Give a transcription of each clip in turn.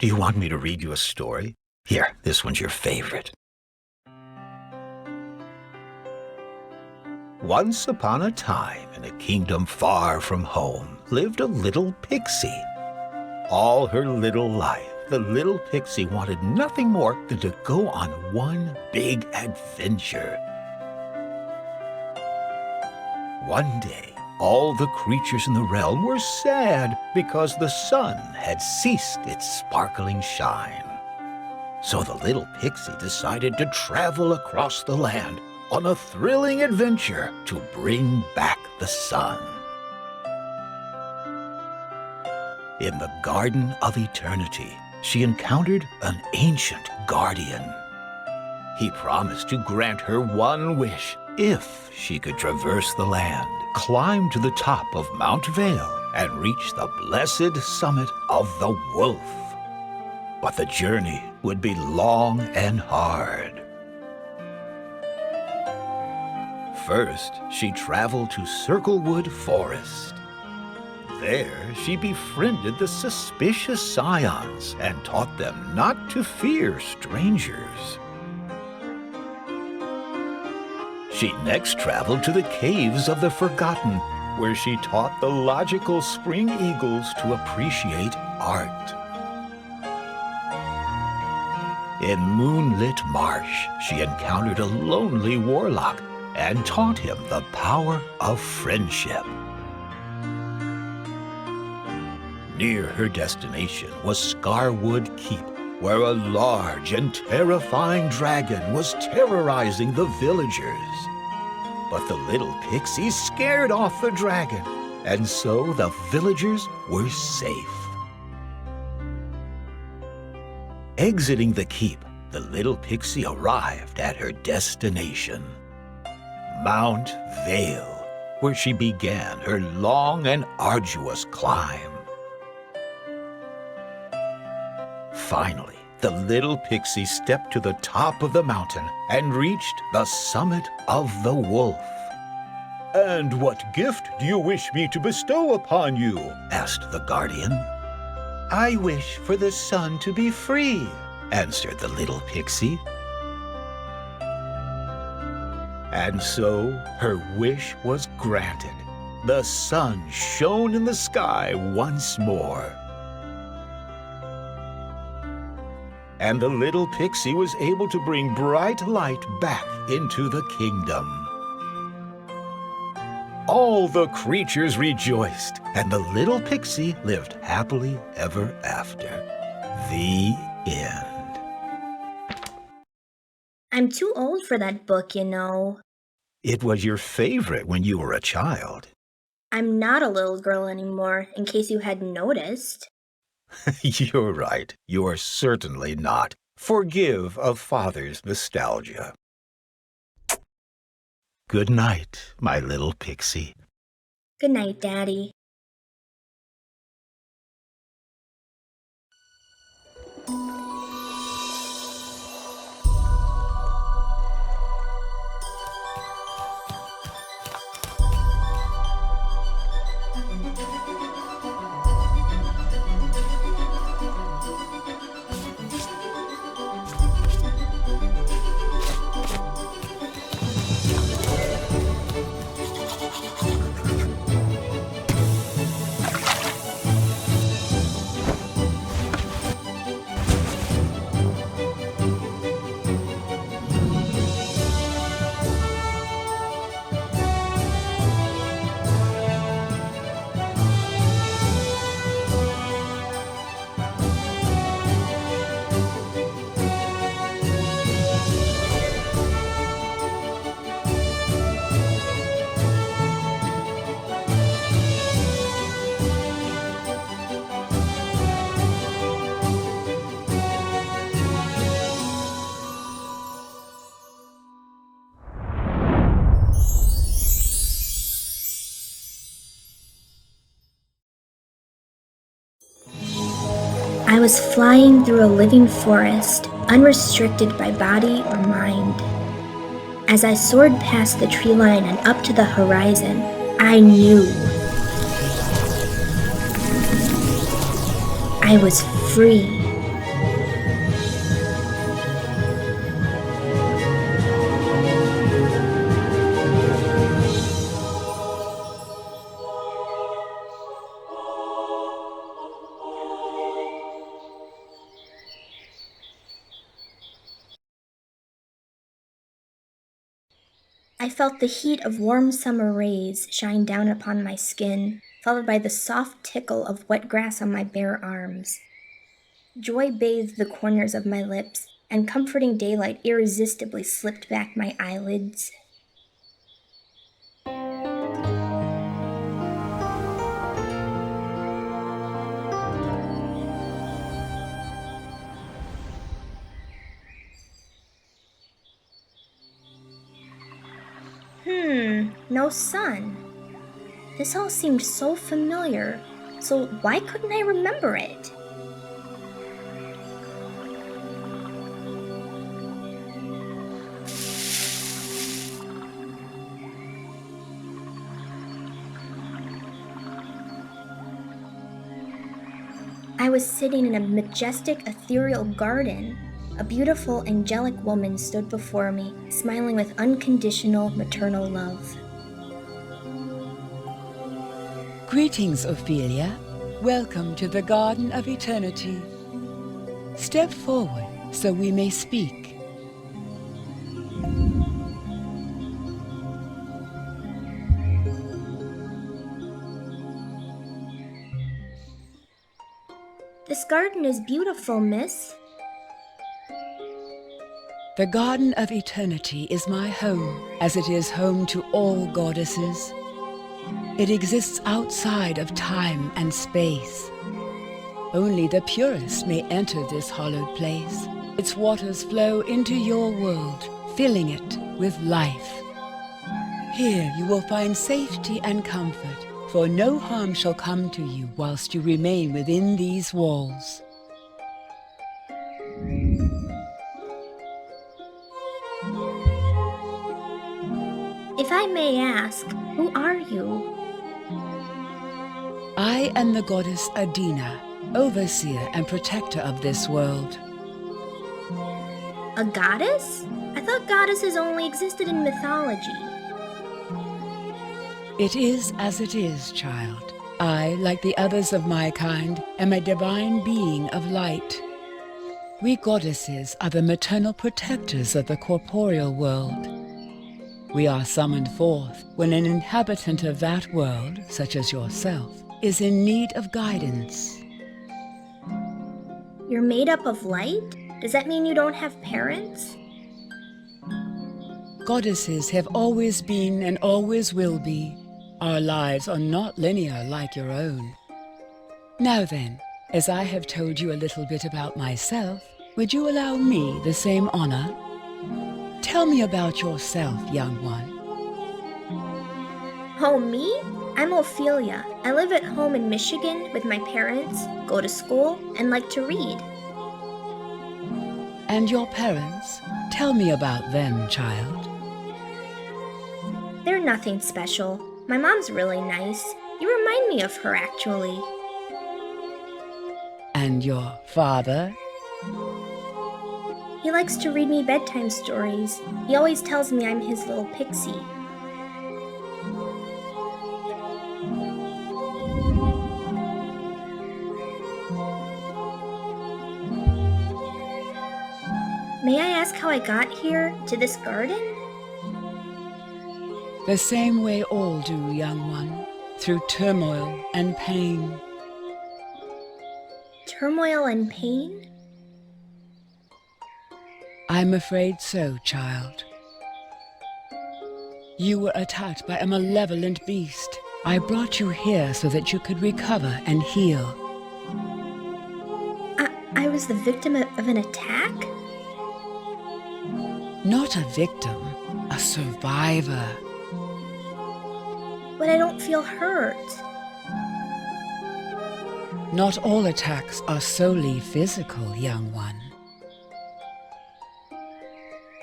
Do you want me to read you a story? Here, this one's your favorite. Once upon a time, in a kingdom far from home, lived a little pixie. All her little life, the little pixie wanted nothing more than to go on one big adventure. One day, all the creatures in the realm were sad because the sun had ceased its sparkling shine. So the little pixie decided to travel across the land on a thrilling adventure to bring back the sun. In the Garden of Eternity, she encountered an ancient guardian. He promised to grant her one wish if she could traverse the land, climb to the top of Mount Vale, and reach the blessed summit of the Wolf. But the journey would be long and hard. First, she traveled to Circlewood Forest. There, she befriended the suspicious scions and taught them not to fear strangers. She next traveled to the Caves of the Forgotten, where she taught the logical spring eagles to appreciate art. In Moonlit Marsh, she encountered a lonely warlock and taught him the power of friendship. Near her destination was Scarwood Keep, where a large and terrifying dragon was terrorizing the villagers. But the little pixie scared off the dragon, and so the villagers were safe. Exiting the keep, the little pixie arrived at her destination, Mount Vale, where she began her long and arduous climb. Finally, the little pixie stepped to the top of the mountain and reached the summit of the Wolf. "And what gift do you wish me to bestow upon you?" asked the guardian. "I wish for the sun to be free," answered the little pixie. And so her wish was granted. The sun shone in the sky once more. And the little pixie was able to bring bright light back into the kingdom. All the creatures rejoiced, and the little pixie lived happily ever after. The end. I'm too old for that book, you know. It was your favorite when you were a child. I'm not a little girl anymore, in case you hadn't noticed. You're right. You're certainly not. Forgive a father's nostalgia. Good night, my little pixie. Good night, Daddy. I was flying through a living forest, unrestricted by body or mind. As I soared past the tree line and up to the horizon, I knew I was free, I felt the heat of warm summer rays shine down upon my skin, followed by the soft tickle of wet grass on my bare arms. Joy bathed the corners of my lips, and comforting daylight irresistibly slipped back my eyelids. No sun. This all seemed so familiar, so why couldn't I remember it? I was sitting in a majestic, ethereal garden. A beautiful, angelic woman stood before me, smiling with unconditional maternal love. Greetings, Ophelia. Welcome to the Garden of Eternity. Step forward so we may speak. This garden is beautiful, miss. The Garden of Eternity is my home, as it is home to all goddesses. It exists outside of time and space. Only the purest may enter this hallowed place. Its waters flow into your world, filling it with life. Here you will find safety and comfort, for no harm shall come to you whilst you remain within these walls. If I may ask, who are you? I am the goddess Adina, overseer and protector of this world. A goddess? I thought goddesses only existed in mythology. It is as it is, child. I, like the others of my kind, am a divine being of light. We goddesses are the maternal protectors of the corporeal world. We are summoned forth when an inhabitant of that world, such as yourself, is in need of guidance. You're made up of light? Does that mean you don't have parents? Goddesses have always been and always will be. Our lives are not linear like your own. Now then, as I have told you a little bit about myself, would you allow me the same honor? Tell me about yourself, young one. Oh, me? I'm Ophelia. I live at home in Michigan with my parents, go to school, and like to read. And your parents? Tell me about them, child. They're nothing special. My mom's really nice. You remind me of her, actually. And your father? He likes to read me bedtime stories. He always tells me I'm his little pixie. May I ask how I got here, to this garden? The same way all do, young one, through turmoil and pain. Turmoil and pain? I'm afraid so, child. You were attacked by a malevolent beast. I brought you here so that you could recover and heal. I was the victim of an attack? Not a victim, a survivor. But I don't feel hurt. Not all attacks are solely physical, young one.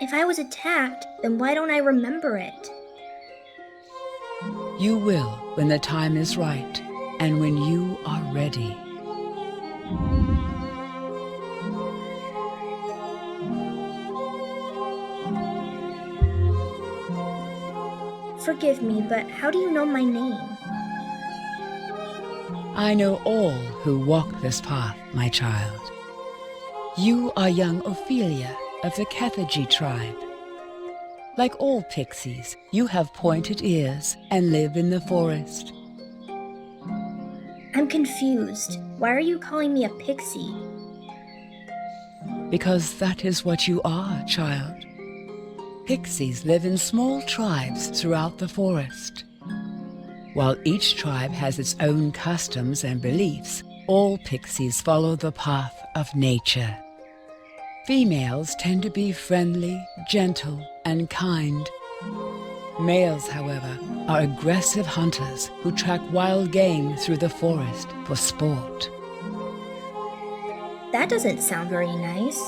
If I was attacked, then why don't I remember it? You will when the time is right and when you are ready. Forgive me, but how do you know my name? I know all who walk this path, my child. You are young Ophelia of the Kethaji tribe. Like all pixies, you have pointed ears and live in the forest. I'm confused. Why are you calling me a pixie? Because that is what you are, child. Pixies live in small tribes throughout the forest. While each tribe has its own customs and beliefs, all pixies follow the path of nature. Females tend to be friendly, gentle, and kind. Males, however, are aggressive hunters who track wild game through the forest for sport. That doesn't sound very nice.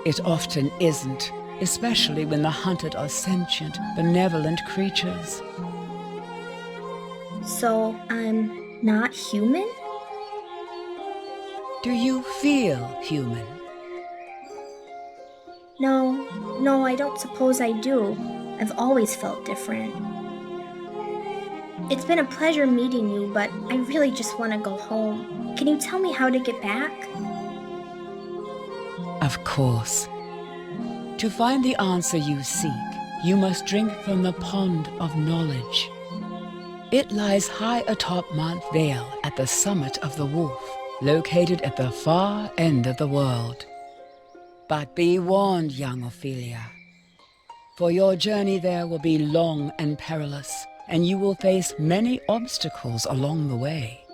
It often isn't, especially when the hunted are sentient, benevolent creatures. So, I'm not human? Do you feel human? No, I don't suppose I do. I've always felt different. It's been a pleasure meeting you, but I really just want to go home. Can you tell me how to get back? Of course. To find the answer you seek, you must drink from the pond of knowledge. It lies high atop Mount Vale at the summit of the Wolf, located at the far end of the world. But be warned, young Ophelia, for your journey there will be long and perilous, and you will face many obstacles along the way.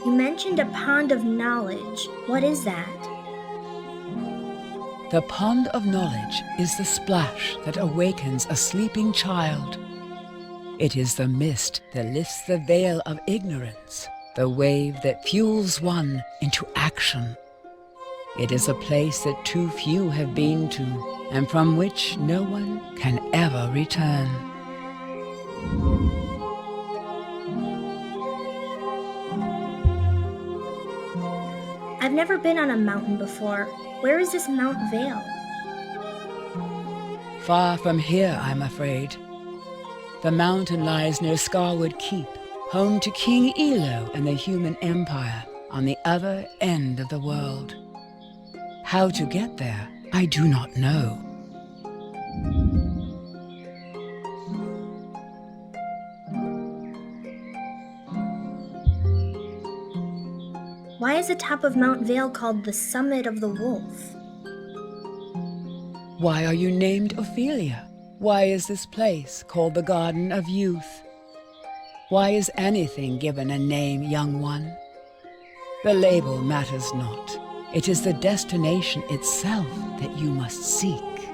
You mentioned a pond of knowledge. What is that? The pond of knowledge is the splash that awakens a sleeping child. It is the mist that lifts the veil of ignorance, the wave that fuels one into action. It is a place that too few have been to, and from which no one can ever return. I've never been on a mountain before. Where is this Mount Vale? Far from here, I'm afraid. The mountain lies near Scarwood Keep, home to King Elo and the human empire on the other end of the world. How to get there, I do not know. Why is the top of Mount Vale called the Summit of the Wolf? Why are you named Ophelia? Why is this place called the Garden of Youth? Why is anything given a name, young one? The label matters not. It is the destination itself that you must seek.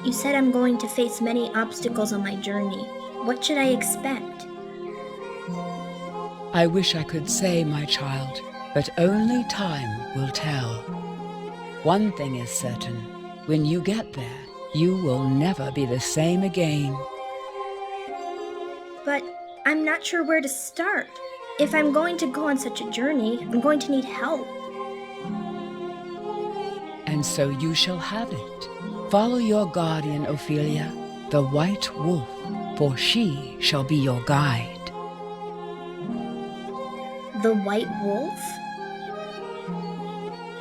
You said I'm going to face many obstacles on my journey. What should I expect? I wish I could say, my child, but only time will tell. One thing is certain. When you get there, you will never be the same again. But I'm not sure where to start. If I'm going to go on such a journey, I'm going to need help. And so you shall have it. Follow your guardian, Ophelia, the White Wolf, for she shall be your guide. The White Wolf?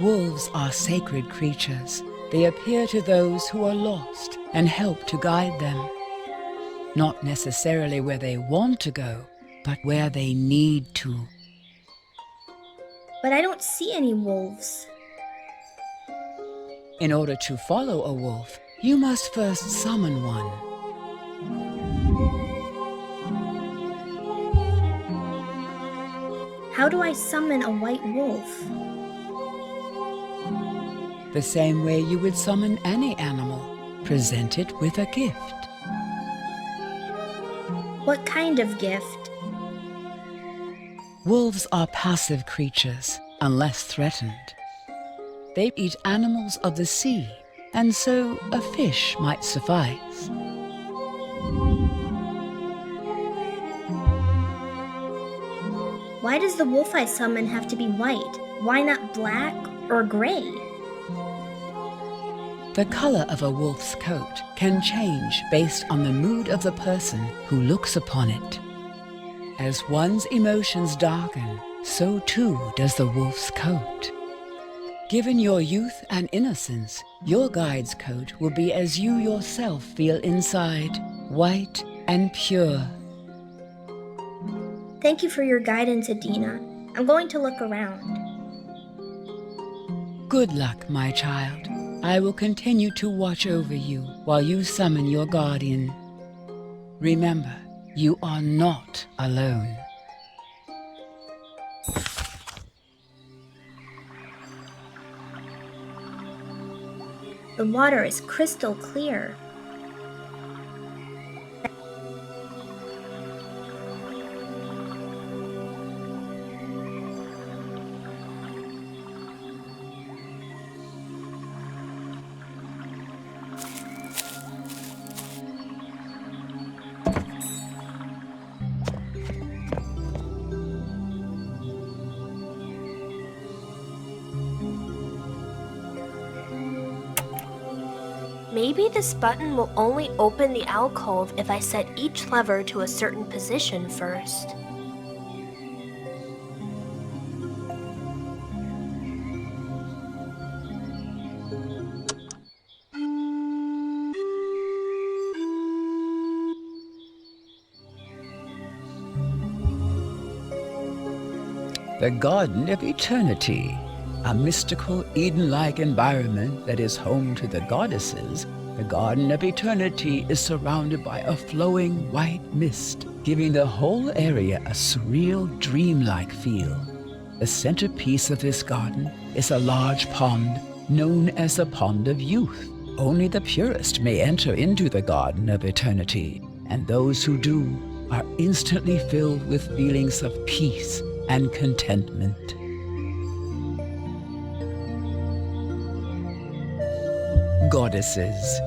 Wolves are sacred creatures. They appear to those who are lost and help to guide them. Not necessarily where they want to go, but where they need to. But I don't see any wolves. In order to follow a wolf, you must first summon one. How do I summon a white wolf? The same way you would summon any animal. Present it with a gift. What kind of gift? Wolves are passive creatures, unless threatened. They eat animals of the sea, and so a fish might suffice. Why does the wolf I summon have to be white? Why not black or gray? The color of a wolf's coat can change based on the mood of the person who looks upon it. As one's emotions darken, so too does the wolf's coat. Given your youth and innocence, your guide's coat will be as you yourself feel inside, white and pure. Thank you for your guidance, Adina. I'm going to look around. Good luck, my child. I will continue to watch over you while you summon your guardian. Remember, you are not alone. The water is crystal clear. Maybe this button will only open the alcove if I set each lever to a certain position first. The Garden of Eternity, a mystical Eden-like environment that is home to the goddesses. The Garden of Eternity is surrounded by a flowing white mist, giving the whole area a surreal, dreamlike feel. The centerpiece of this garden is a large pond known as the Pond of Youth. Only the purest may enter into the Garden of Eternity, and those who do are instantly filled with feelings of peace and contentment. Goddesses.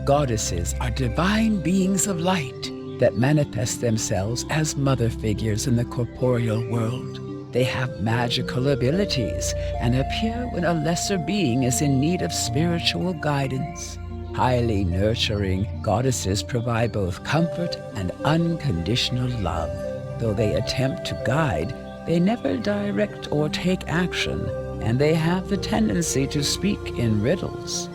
Goddesses are divine beings of light that manifest themselves as mother figures in the corporeal world. They have magical abilities and appear when a lesser being is in need of spiritual guidance. Highly nurturing, goddesses provide both comfort and unconditional love. Though they attempt to guide, they never direct or take action, and they have the tendency to speak in riddles.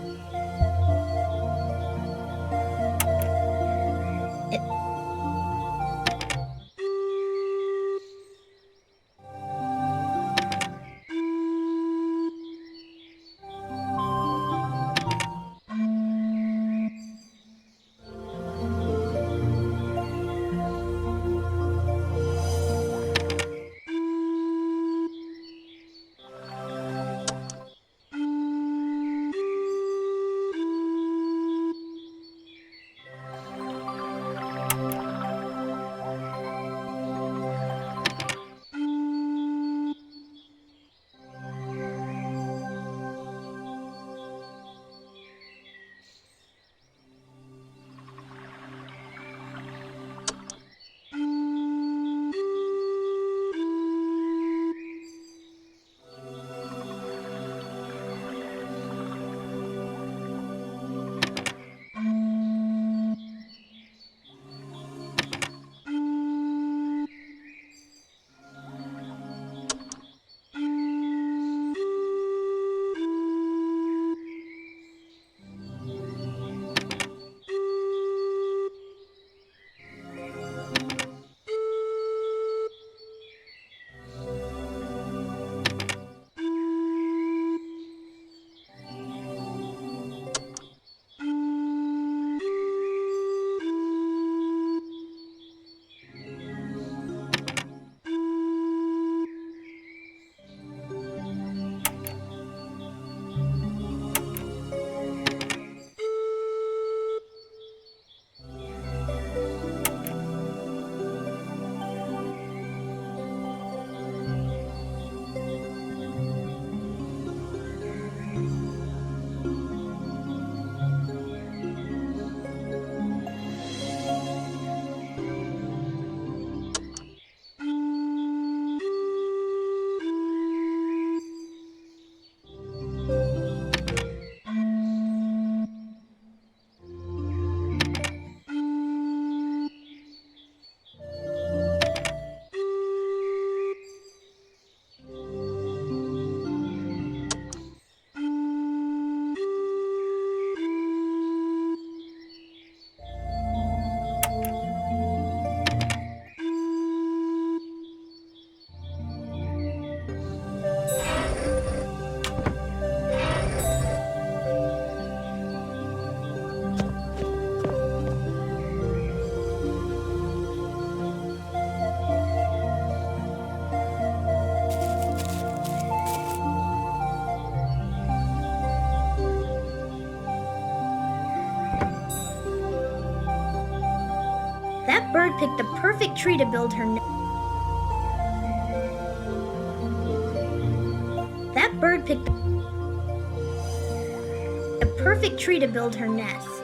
perfect tree to build her nest. That bird picked the perfect tree to build her nest.